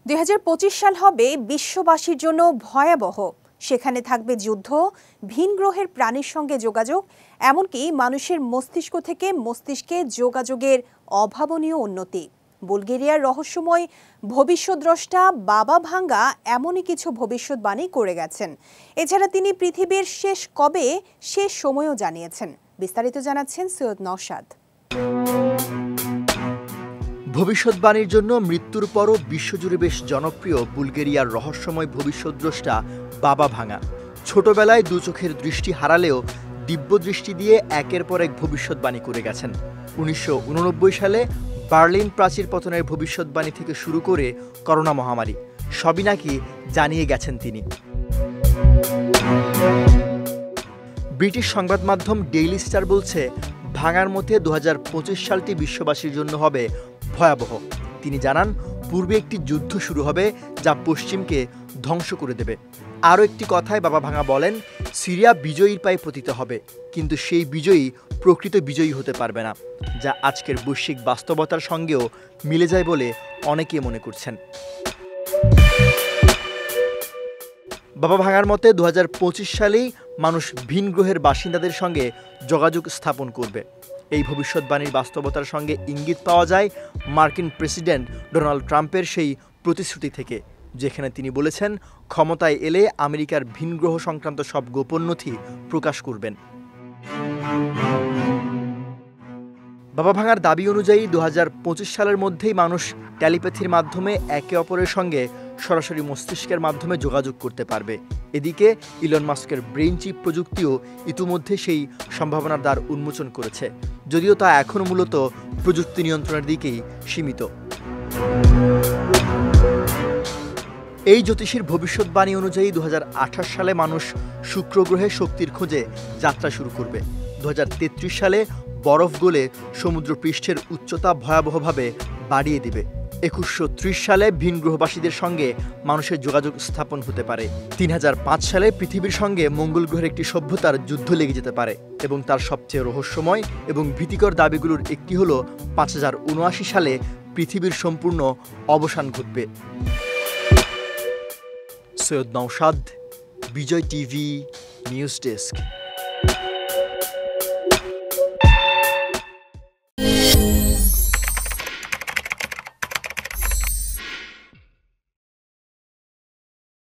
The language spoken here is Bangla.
২০২৫ সাল হবে বিশ্ববাসীর জন্য ভয়াবহ। সেখানে থাকবে যুদ্ধ, ভিন গ্রহের প্রাণীর সঙ্গে যোগাযোগ, এমনকি মানুষের মস্তিষ্ক থেকে মস্তিষ্কে যোগাযোগের অভাবনীয় উন্নতি। বুলগেরিয়ার রহস্যময় ভবিষ্যদ্রষ্টা বাবা ভাঙ্গা এমনই কিছু ভবিষ্যৎবাণী করে গেছেন। এছাড়া তিনি পৃথিবীর শেষ কবে, শেষ সময়ও জানিয়েছেন। বিস্তারিত জানাচ্ছেন সৈয়দ নওশাদ। ভবিষ্যৎবাণীর জন্য মৃত্যুর পরও বিশ্বজুড়ে বেশ জনপ্রিয় বুলগেরিয়ার রহস্যময় ভবিষ্যদ্রষ্টা বাবা ভাঙ্গা। ছোটবেলায় দু চোখের দৃষ্টি হারালেও দিব্য দৃষ্টি দিয়ে একের পর এক ভবিষ্যৎবাণী করে গেছেন। ১৯৮৯ সালে বার্লিন প্রাচীর পতনের ভবিষ্যৎবাণী থেকে শুরু করে করোনা মহামারী, সবই নাকি জানিয়ে গেছেন তিনি। ব্রিটিশ সংবাদ মাধ্যম ডেইলি স্টার বলছে, ভাঙ্গার মতে ২০২৫ সালটি বিশ্ববাসীর জন্য হবে ভয়াবহ। তিনি জানান, পূর্বে একটি যুদ্ধ শুরু হবে যা পশ্চিমকে ধ্বংস করে দেবে। আরও একটি কথায় বাবা ভাঙ্গা বলেন, সিরিয়া বিজয়ীর পায়ে পতিত হবে, কিন্তু সেই বিজয়ী প্রকৃত বিজয়ী হতে পারবে না, যা আজকের বৈশ্বিক বাস্তবতার সঙ্গেও মিলে যায় বলে অনেকে মনে করছেন। বাবা ভাঙ্গার মতে ২০২৫ সালেই মানুষ ভিন গ্রহের বাসিন্দাদের সঙ্গে যোগাযোগ স্থাপন করবে। এই ভবিষ্যৎবাণীর বাস্তবতার সঙ্গে ইঙ্গিত পাওয়া যায় মার্কিন প্রেসিডেন্ট ডোনাল্ড ট্রাম্পের সেই প্রতিশ্রুতি থেকে, যেখানে তিনি বলেছেন ক্ষমতায় এলে আমেরিকার ভিন গ্রহ সংক্রান্ত সব গোপন নথি প্রকাশ করবেন। বাবা ভাঙ্গার দাবি অনুযায়ী ২০২৫ সালের মধ্যেই মানুষ টেলিপ্যাথির মাধ্যমে একে অপরের সঙ্গে সরাসরি মস্তিষ্কের মাধ্যমে যোগাযোগ করতে পারবে। এদিকে ইলন মাস্কের ব্রেইন চিপ প্রযুক্তিও ইতিমধ্যে সেই সম্ভাবনার দ্বার উন্মোচন করেছে, যদিও তা এখনও মূলত প্রযুক্তি নিয়ন্ত্রণের দিকেই সীমিত। এই জ্যোতিষীর ভবিষ্যৎবাণী অনুযায়ী ২০২৮ সালে মানুষ শুক্র গ্রহে শক্তির খোঁজে যাত্রা শুরু করবে। ২০৩৩ সালে বরফ গলে সমুদ্র পৃষ্ঠের উচ্চতা ভয়াবহভাবে বাড়িয়ে দিবে। ২১৩০ সালে ভিন গ্রহবাসীদের সঙ্গে মানুষের যোগাযোগ স্থাপন হতে পারে। ৩০০৫ সালে পৃথিবীর সঙ্গে মঙ্গল গ্রহের একটি সভ্যতার যুদ্ধ লেগে যেতে পারে, এবং তার সবচেয়ে রহস্যময় এবং ভীতিকর দাবিগুলোর একটি হল ৫০৭৯ সালে পৃথিবীর সম্পূর্ণ অবসান ঘটবে। সৈয়দ নওশাদ, বিজয় টিভি, নিউজ ডেস্ক।